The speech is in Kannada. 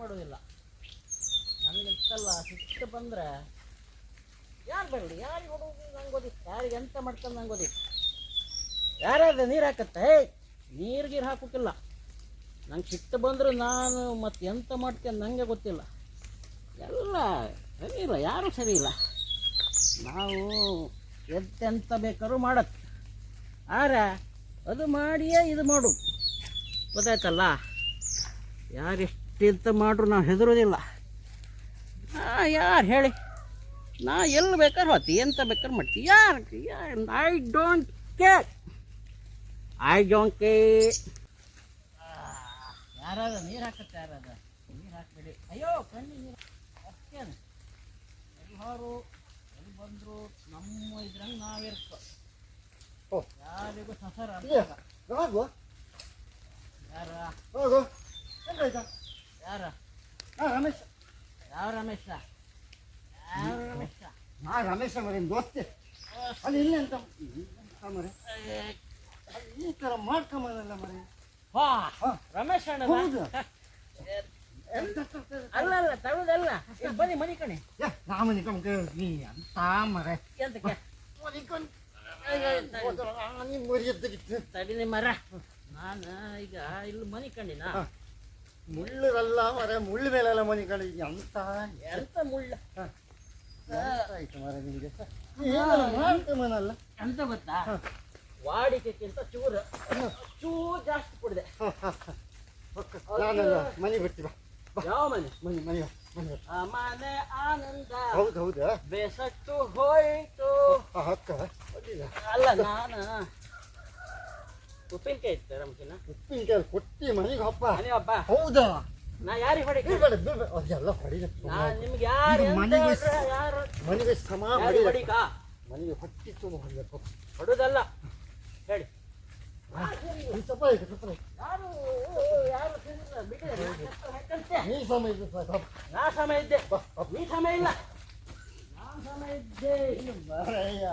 ಬಿಡೋದಿಲ್ಲ. ನನಗೆ ಇತ್ತಲ್ಲ ಸಿಟ್ಟು ಬಂದರೆ ಯಾರು ಬರಲಿ, ಯಾರಿಗೆ ಹೊಡೋದು ನಂಗೆ ಗೊತ್ತಿತ್ತು, ಯಾರಿಗೆ ಎಂತ ಮಾಡ್ಕೊಂಡು ನಂಗೆ ಗೊತ್ತಿತ್ತು. ಯಾರ್ಯಾರು ನೀರು ಹಾಕತ್ತೆ, ನೀರು ಹಾಕೋಕ್ಕಿಲ್ಲ. ನಂಗೆ ಸಿಟ್ಟು ಬಂದರೆ ನಾನು ಮತ್ತೆ ಎಂತ ಮಾಡ್ತೇನೆ ನನಗೆ ಗೊತ್ತಿಲ್ಲ. ಎಲ್ಲ ಸರಿ ಇಲ್ಲ, ಯಾರೂ ಸರಿ ಇಲ್ಲ. ನಾವು ಎಂತೆಂತ ಬೇಕಾದ್ರೂ ಮಾಡತ್ತೆ, ಆರೆ ಅದು ಮಾಡಿಯೇ ಇದು ಮಾಡೋದು. ಗೊತ್ತಾಯ್ತಲ್ಲ, ಯಾರೆಷ್ಟೆಂತ ಮಾಡ್ರು ನಾವು ಹೆದರೋದಿಲ್ಲ. ಯಾರು ಹೇಳಿ, ನಾ ಎಲ್ಲಿ ಬೇಕಾದ್ರೆ ಹೋಗ್ತಿ, ಎಂತ ಬೇಕಾದ್ರೆ ಮಾಡ್ತೀವಿ. ಯಾರು ಐ ಡೋಂಟ್ ಕೇರ್. ಯಾರಾದ ನೀರು ಹಾಕತ್ತೆ, ಯಾರಾದ ನೀರು ಹಾಕ್ಬೇಡಿ. ಅಯ್ಯೋ ಕಣ್ಣಿ ನೀರು ಅಷ್ಟೇನು. ಎಲ್ಲರೂ ಎಲ್ಲಿ ಬಂದರು ನಮ್ಮ ಇದ್ರಂಗೆ ನಾವಿರ್ಕೊ. ಯಾರಿಗೂ ಸಸರ ಯಾರ ಯಾರ ರಮೇಶ್. ಯಾವ ರಮೇಶ? ಯಾವ ರಮೇಶ? ರಮೇಶ ಮರಿ ದೋಸ್ತಿ ಅಲ್ಲಿ ಇಲ್ಲ ಅಂತ ಮರಿ ಈ ಥರ ಮಾಡ್ಕೊಂಬಲ್ಲ ಮರಿ. ರಮೇಶ್ ಅಣ್ಣ ಅಲ್ಲ ಅಲ್ಲ ತಗೊಳ್ಳೋದಲ್ಲ. ಬನ್ನಿ ಮನಿ ಕಣೆ. ನಾ ಮನಿ ಕಣ್ ನೀ ಅಂತ ಮರ ಎಂತಕ್ಕೆ ತಡಿನಿ ಮರ. ನಾನು ಈಗ ಇಲ್ಲಿ ಮನಿ ಕಂಡಿನ ಮುಳ್ಳುರಲ್ಲ ಮರ, ಮುಳ್ಳು ಮೇಲೆಲ್ಲ ಮನಿ ಕಂಡಿದ್ದೆ. ಅಂತ ಎಂತ ಮುಳ್ಳ ಆಯ್ತು ಮರ ನಿಮಗೆ ಮಾಡ್ಕೊಂಬನಲ್ಲ ಅಂತ ಗೊತ್ತಾ? ವಾಡಿಕೆಕ್ಕಿಂತ ಚೂರು ಜಾಸ್ತಿ ಕೊಡಿದೆ. ನಾನಲ್ಲ ಮನೆ ಬಿಡ್ತೀವ. ಯಾವ ಮನೆ? ಮನೆ ಮನೆ ಮನೆ ಮನೆ ಆನಂದ ಹೌದು ಹೌದಾ ಬೇಸತ್ತು ಹೋಯ್ತು. ಅಕ್ಕ ಅಲ್ಲ ನಾನು ಉಪ್ಪಿನಕಾಯಿ ಇತ್ತು ರಮಕಿನ ಉಪ್ಪಿನಕಾಯಿ ಕೊಟ್ಟಿ ಮನೆಗೆ ಹಬ್ಬ ಹಬ್ಬ. ಹೌದಾ? ನಾ ಯಾರಿಗೆ ಹೊಡಿ ಅದೆಲ್ಲ ಹೊಡಿದ ನಾನು ನಿಮ್ಗೆ ಯಾರು ಯಾರು ಮನೆಗೆ ಸಮ ಹೊಡಿಕ ಮನೆಗೆ ಹೊಟ್ಟಿ ತುಂಬ ಹೊಡಿಬೇಕು. ಹೊಡೋದಲ್ಲ ಹೇಳಿ. ಸ್ವಲ್ಪ ಯಾರು ಯಾರು ನೀ ಸಮಯ ಇದೆ ಸಾಕು. ನಾ ಸಮಯ ಇದ್ದೆ, ನೀ ಸಮಯ ಇಲ್ಲ. ನಾನು ಸಮಯ ಇದ್ದೆ. ಮಾರಯ್ಯ